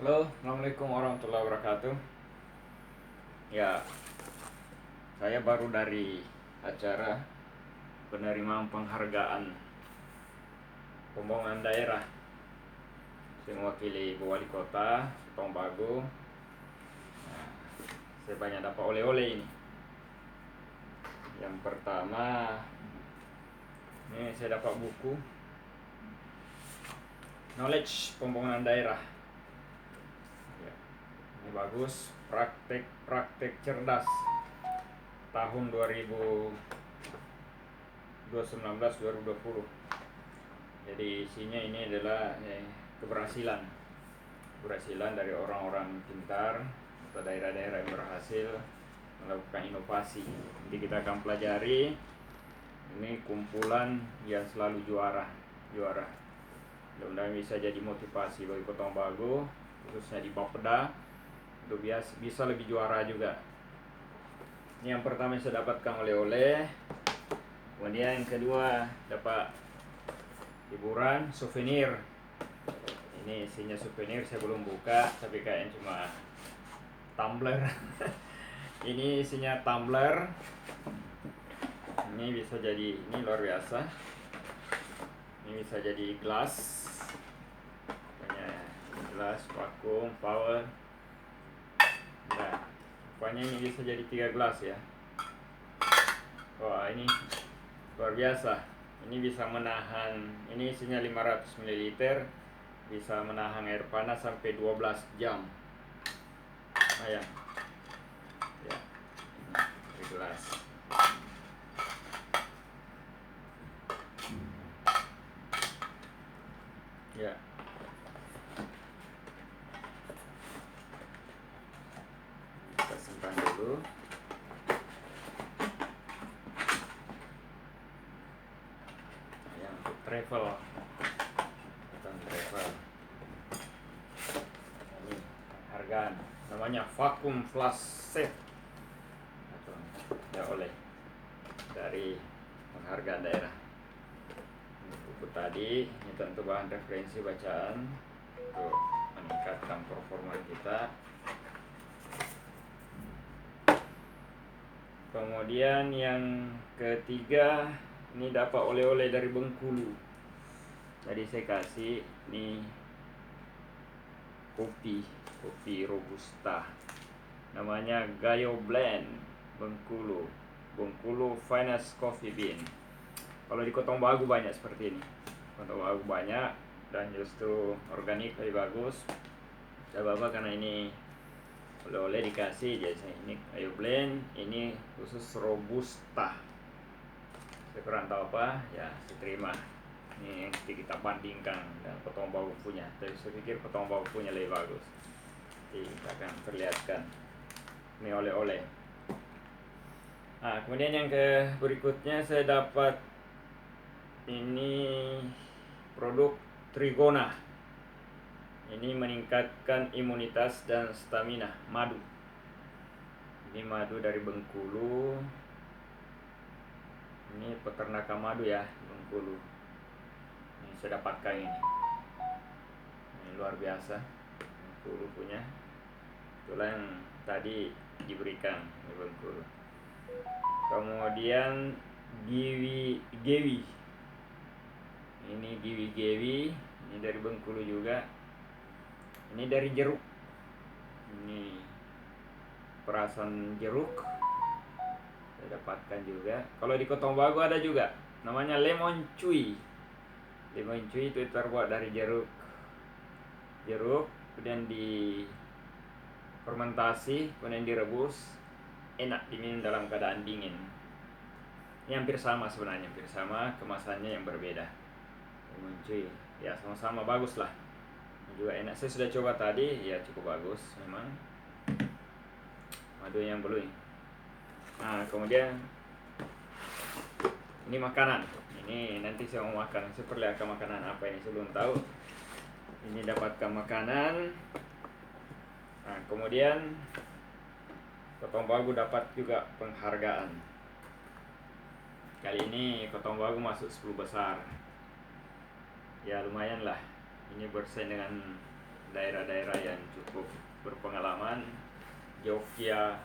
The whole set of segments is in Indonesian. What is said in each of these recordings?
Halo, Assalamualaikum warahmatullahi wabarakatuh. Ya, saya baru dari acara penerimaan penghargaan pembangunan daerah. Saya mewakili Ibu Wali Kota, Tombago. Nah, saya banyak dapat oleh-oleh ini. Yang pertama, ini saya dapat buku Knowledge Pembangunan Daerah. Ya, ini bagus, praktek cerdas tahun 2019-2020. Jadi isinya ini adalah keberhasilan dari orang-orang pintar atau daerah-daerah yang berhasil melakukan inovasi. Jadi kita akan pelajari ini kumpulan yang selalu juara. Mudah-mudahan bisa jadi motivasi bagi Kota Tombago, khususnya di Bapeda, untuk bisa lebih juara juga. Ini yang pertama yang saya dapatkan oleh-oleh. Kemudian yang kedua dapat hiburan, souvenir. Ini isinya souvenir, saya belum buka, tapi kayaknya cuma tumbler. Ini isinya tumbler. Ini bisa jadi, ini luar biasa. Ini bisa jadi gelas. Gelas, vakum, power. Nah, rupanya ini bisa jadi 3 gelas ya. Wah, ini luar biasa. Ini bisa menahan, ini isinya 500 ml, bisa menahan air panas sampai 12 jam. Ya, ini gelas. Ya. Kita simpan dulu. Yang untuk travel. Ini penghargaan. Namanya vacuum flash set. Ya, oleh dari penghargaan daerah. Buku tadi ini tentu bahan referensi bacaan untuk meningkatkan performa kita. Kemudian yang ketiga, ini dapat oleh-oleh dari Bengkulu. Jadi saya kasih ini kopi robusta. Namanya Gayo Blend Bengkulu Finest Coffee Bean. Kalau di Kota Tombago banyak seperti ini. Kota Tombago banyak dan justru organik, lebih bagus. Saya bawa karena ini oleh-oleh dikasih, jadi saya ini Gayo Blend, ini khusus robusta. Saya kurang tahu apa, ya saya terima. Ini yang kita bandingkan dengan Kota Tombago punya. Tapi saya pikir Kota Tombago punya lebih bagus. Jadi kita akan perlihatkan ini oleh-oleh. Nah, kemudian yang berikutnya saya dapat ini produk Trigona. Ini meningkatkan imunitas dan stamina, madu. Ini madu dari Bengkulu. Ini peternakan madu ya, Bengkulu. Ini saya dapatkan ini. Ini luar biasa. Bengkulu punya. Itulah yang tadi diberikan di Bengkulu. Kemudian Gewi. Ini Gewi. Ini dari Bengkulu juga. Ini dari jeruk. Ini perasan jeruk. Saya dapatkan juga. Kalau di Kota Tombago ada juga. Namanya lemon cuy. Lemon cuy itu terbuat dari jeruk, kemudian di fermentasi, kemudian direbus. Enak diminum dalam keadaan dingin. Ini hampir sama sebenarnya, kemasannya yang berbeda. Lemon cuy, ya sama-sama bagus lah. Ini juga enak. Saya sudah coba tadi, ya cukup bagus memang. Madu yang belum. Nah, kemudian ini makanan. Ini nanti saya mau makan. Saya perlihatkan makanan apa ini, saya belum tahu. Ini dapatkan makanan. Nah, kemudian Kota Tombago dapat juga penghargaan. Kali ini Kota Tombago masuk 10 besar. Ya lumayan lah. Ini bersaing dengan daerah-daerah yang cukup berpengalaman. Jogja,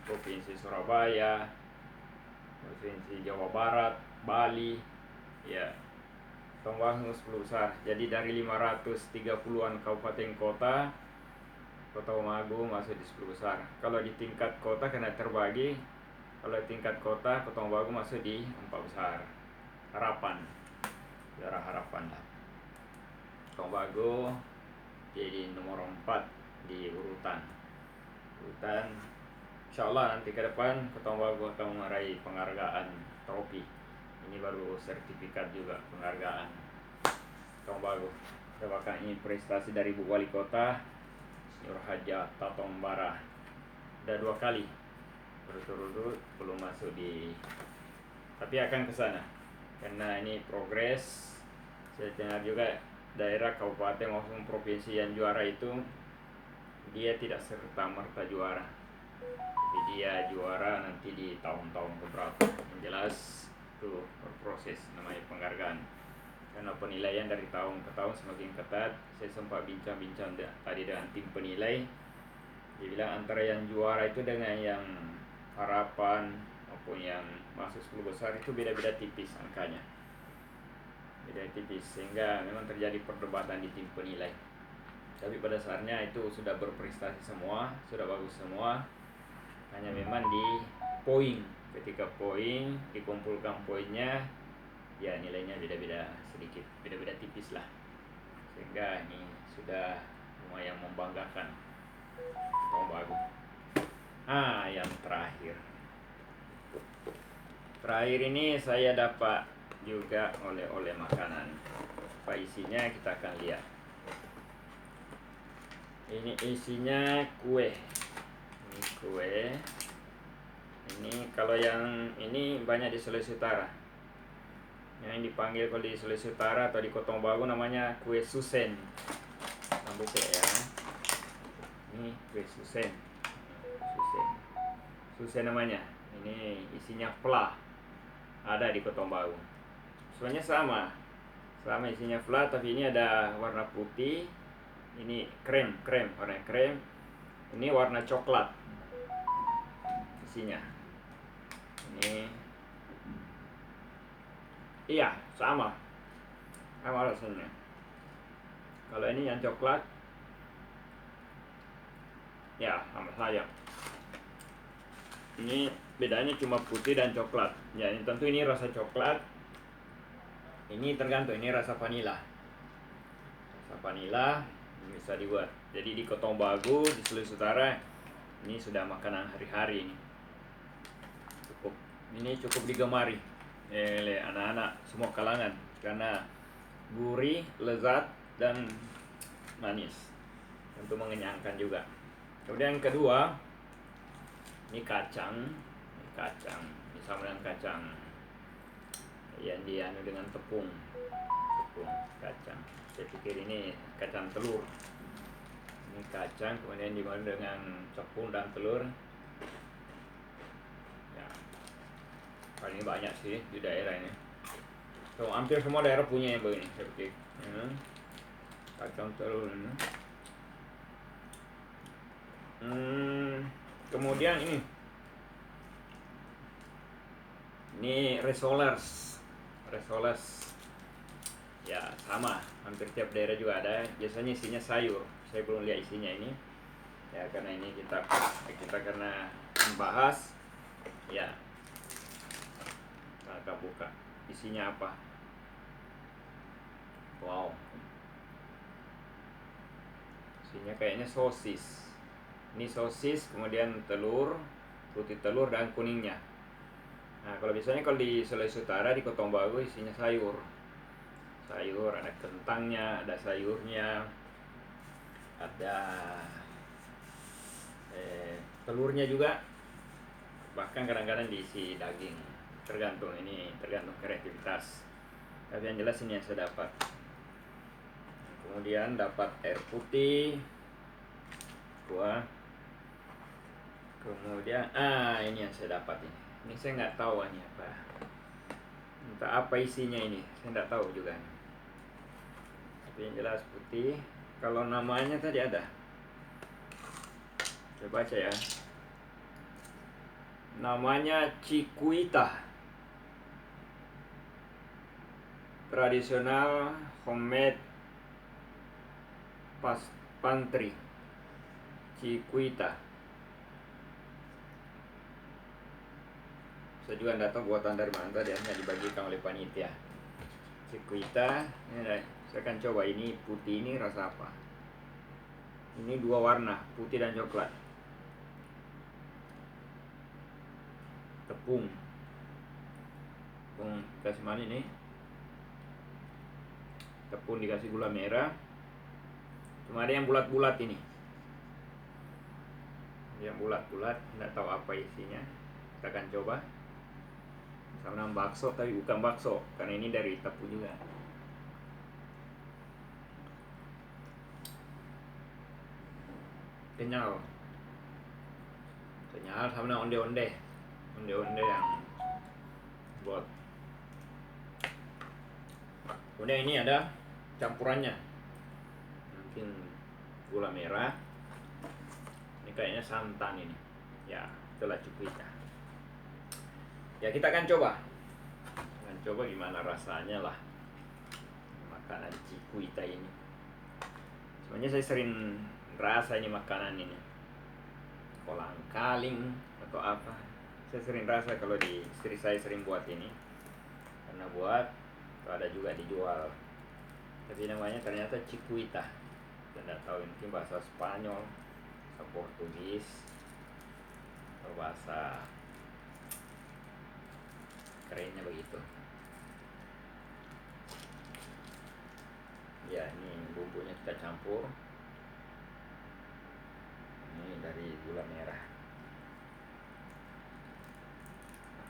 Provinsi Surabaya, Provinsi Jawa Barat, Bali, ya, Tombangu 10 besar. Jadi dari 530-an kabupaten kota, Kota Tomago masuk di 10 besar. Kalau di tingkat kota karena terbagi, kalau di tingkat kota Kota Tomago masuk di 4 besar. Harapan, daerah harapan lah. Tobago jadi nomor 4 di urutan. Insya Allah nanti ke depan Tobago akan meraih penghargaan trofi. Ini baru sertifikat juga penghargaan Tobago. Bahkan ini prestasi dari Bu Wali Kota Nur Haja Tatombara. Udah 2 kali berturut-turut belum masuk di, tapi akan ke sana karena ini progres. Saya dengar juga daerah kabupaten maupun provinsi yang juara itu dia tidak serta-merta juara, tapi dia juara nanti di tahun-tahun keberapa. Yang jelas itu berproses, namanya penghargaan. Karena penilaian dari tahun ke tahun semakin ketat. Saya sempat bincang-bincang tadi dengan tim penilai. Dia bilang antara yang juara itu dengan yang harapan maupun yang masuk 10 besar itu beda-beda tipis angkanya. Beda tipis, sehingga memang terjadi perdebatan di tim penilai. Tapi pada saatnya itu sudah berprestasi semua, sudah bagus semua. Hanya memang di poin, ketika poin dikumpulkan poinnya, ya nilainya beda-beda sedikit, beda-beda tipis lah. Sehingga ini sudah lumayan membanggakan Tobago. Yang terakhir ini saya dapat juga oleh-oleh makanan. Apa isinya kita akan lihat. Ini isinya kue. Ini kue. Ini kalau yang ini banyak di Sulawesi Utara. Yang dipanggil kalau di Sulawesi Utara atau di Kota Tobago namanya kue susen. Buka ya. Ini kue susen. Susen namanya. Ini isinya pla. Ada di Kota Tobago. Sebenarnya sama isinya flat, tapi ini ada warna putih, ini krem warna krem, ini warna coklat isinya. Ini iya sama rasanya. Kalau ini yang coklat ya sama saja. Ini bedanya cuma putih dan coklat. Ya, ini tentu ini rasa coklat. Ini tergantung, ini rasa vanila. Rasa vanila bisa dibuat. Jadi di Kota Tobago, di Sulawesi Utara, ini sudah makanan hari-hari ini. Ini cukup digemari oleh anak-anak semua kalangan karena gurih, lezat, dan manis. Tentu mengenyangkan juga. Kemudian yang kedua, ini kacang. Bisa dengan kacang yang dianu dengan tepung kacang. Saya pikir ini kacang telur. Ini kacang kemudian dimasak dengan tepung dan telur. Ya, paling banyak sih di daerah ini. So, hampir semua daerah punya yang begini. Saya pikir. Kacang telur ini. Kemudian ini resolers. Ya sama, hampir tiap daerah juga ada. Biasanya isinya sayur. Saya belum lihat isinya ini. Ya karena ini kita karena membahas. Ya, kita buka isinya apa. Wow. Isinya kayaknya sosis. Ini sosis, kemudian telur, putih telur dan kuningnya. Nah, kalau biasanya kalau di Sulawesi Utara di Kota Tobago isinya sayur, ada kentangnya, ada sayurnya, ada telurnya juga, bahkan kadang-kadang diisi daging. Tergantung kreativitas. Tapi yang jelas ini yang saya dapat. Kemudian dapat air putih, kemudian ini yang saya dapat ini. Ini saya nggak tahu ini apa. Entah apa isinya ini, saya nggak tahu juga. Tapi yang jelas putih. Kalau namanya tadi ada, saya baca ya. Namanya Cikuita. Tradisional homemade pastry. Cikuita. Saya juga tidak tahu buatan dari mana tadi, hanya dibagikan oleh panitia. Cikuita, ini saya akan coba. Ini putih, ini rasa apa? Ini dua warna, putih dan coklat. Tepung kasih mana ini? Tepung dikasih gula merah. Cuma ada yang bulat-bulat ini. Yang bulat-bulat, tidak tahu apa isinya. Kita akan coba. Sama dengan bakso, tapi bukan bakso, karena ini dari tepung juga. Kenyal sama dengan onde-onde yang buat. Kemudian ini ada campurannya, mungkin gula merah, ini kayaknya santan ini ya, itulah Cikuita ya. Kita akan coba gimana rasanya lah makanan Cikuita ini. Sebenarnya saya sering rasa ini makanan ini, kolang-kaling atau apa, saya sering rasa kalau di istri saya sering buat ini, karena buat ada juga dijual, tapi namanya ternyata Cikuita. Saya tidak tahu, mungkin bahasa Spanyol, bahasa Portugis, atau bahasa kerennya begitu ya. Ini bumbunya kita campur, ini dari gula merah.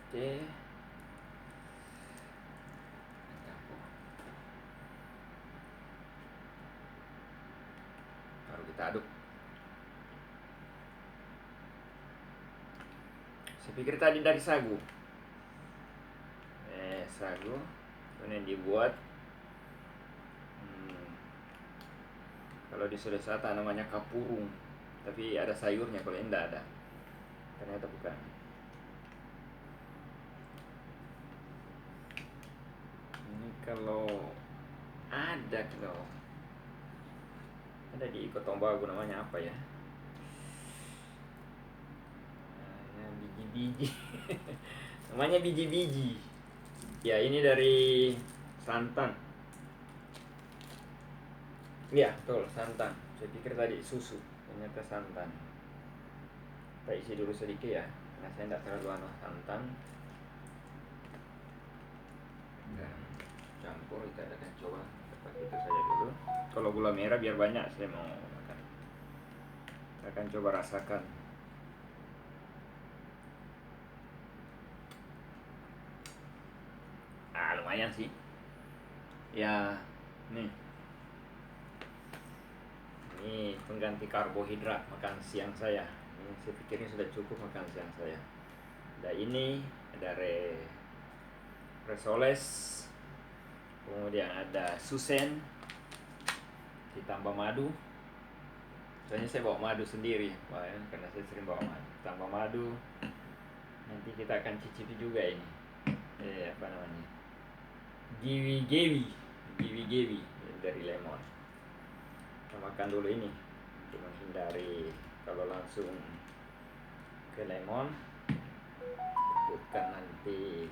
Oke, baru kita aduk. Saya pikir tadi dari sagu. Sagu kemudian dibuat kalau di Sulawesi Selatan namanya kapurung, tapi ada sayurnya. Kalau ini tidak ada, ternyata bukan. Ini kalau ada di Kotombagu, namanya apa ya? Biji-biji. Namanya biji-biji. Ya, ini dari santan. Iya, betul, santan. Saya pikir tadi susu, ternyata santan. Kita isi dulu sedikit ya, karena saya tidak terlalu santan. Dan campur, kita akan coba seperti itu saja dulu. Kalau gula merah biar banyak, saya mau makan. Kita akan coba rasakan. Lumayan sih ya. Nih, ini pengganti karbohidrat makan siang saya. Ini saya pikir ini sudah cukup makan siang saya. Ada ini, ada resoles, kemudian ada susen ditambah madu. Soalnya saya bawa madu sendiri, karena saya sering bawa madu. Tambah madu. Nanti kita akan cicipi juga ini. Apa namanya? Giwi-giwi dari lemon. Kita makan dulu ini untuk menghindari kalau langsung ke lemon, takutkan nanti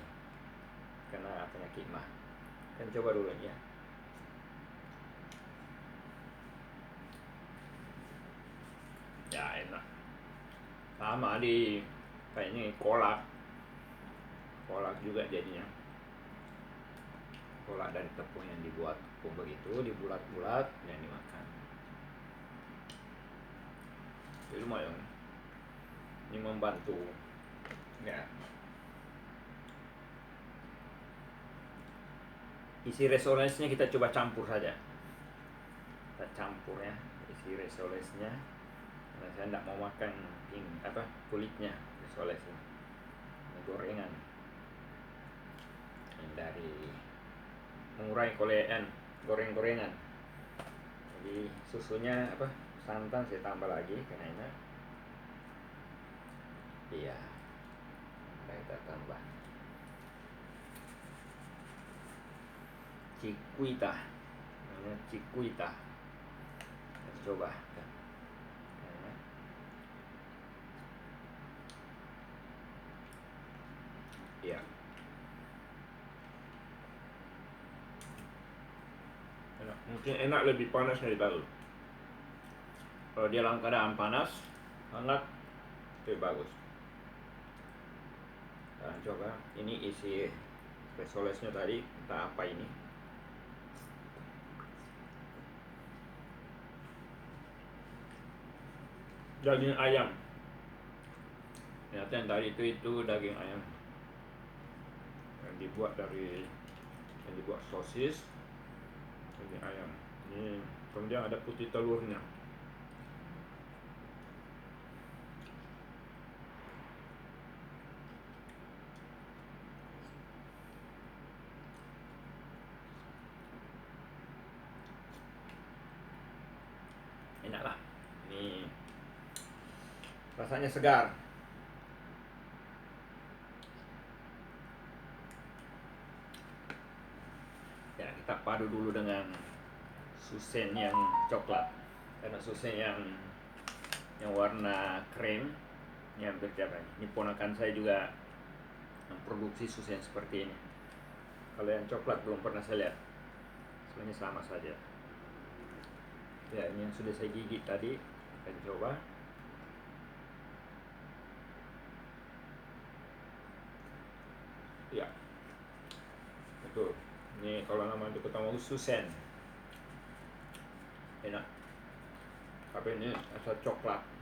kena penyakit mah. Kan coba dulu ya. Ya, enak. Sama di kayaknya kolak juga jadinya. Kolak dari tepung yang dibuat tepung begitu, dibulat-bulat dan dimakan. Jadi lumayan. Ini membantu ya. Isi resolesnya kita coba campur saja. Kita campur ya, isi resolesnya. Karena saya tidak mau makan kulitnya, resolesnya. Ini gorengan. Ini dari mengurangi goreng-gorengan. Jadi susunya apa, santan saya tambah lagi karena enak. Iya, kita tambah Chiquita, namanya Chiquita. Kita coba kan. Iya. Enak. Mungkin enak lebih panas dari baru. Kalau dia dalam keadaan panas, hangat, itu bagus. Nah, coba ini isi resolesnya tadi, entah apa ini. Daging ayam. Ternyata yang tadi itu daging ayam yang dibuat sosis, daging ayam. Ini kemudian ada putih telurnya. Enak lah. Ini rasanya segar. Ya, kita padu dulu dengan susen yang coklat. Karena susen yang warna krem yang berbeda. Ini ponakan saya juga memproduksi susen seperti ini. Kalau yang coklat belum pernah saya lihat. Sebenarnya sama saja. Ya, ini yang sudah saya gigit tadi. Kita coba. Ya, betul. Ini kalau nama itu ketemu susen, enak. Tapi ini rasa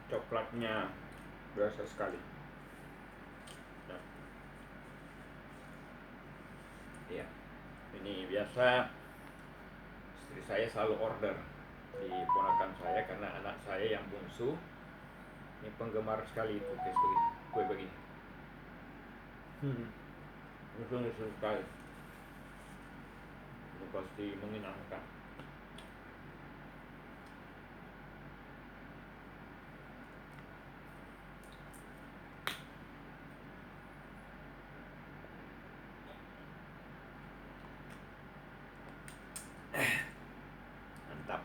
coklatnya berasa sekali. Nah, ya, ini biasa istri saya selalu order di ponakan saya karena anak saya yang bungsu ini penggemar sekali kue begini. Langsung sekali. Ini pasti menyenangkan. Mantap.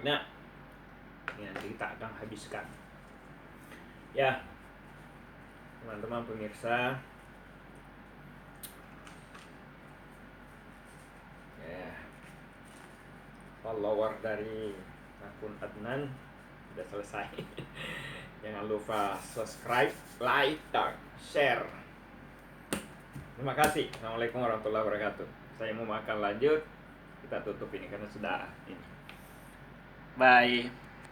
Nah, ini nanti kita akan habiskan. Ya, teman-teman pemirsa, ya, follower dari akun Adnan sudah selesai. Jangan lupa subscribe, like, dan share. Terima kasih. Assalamualaikum warahmatullahi wabarakatuh. Saya mau makan lanjut. Kita tutup ini karena sudah ini. Bye.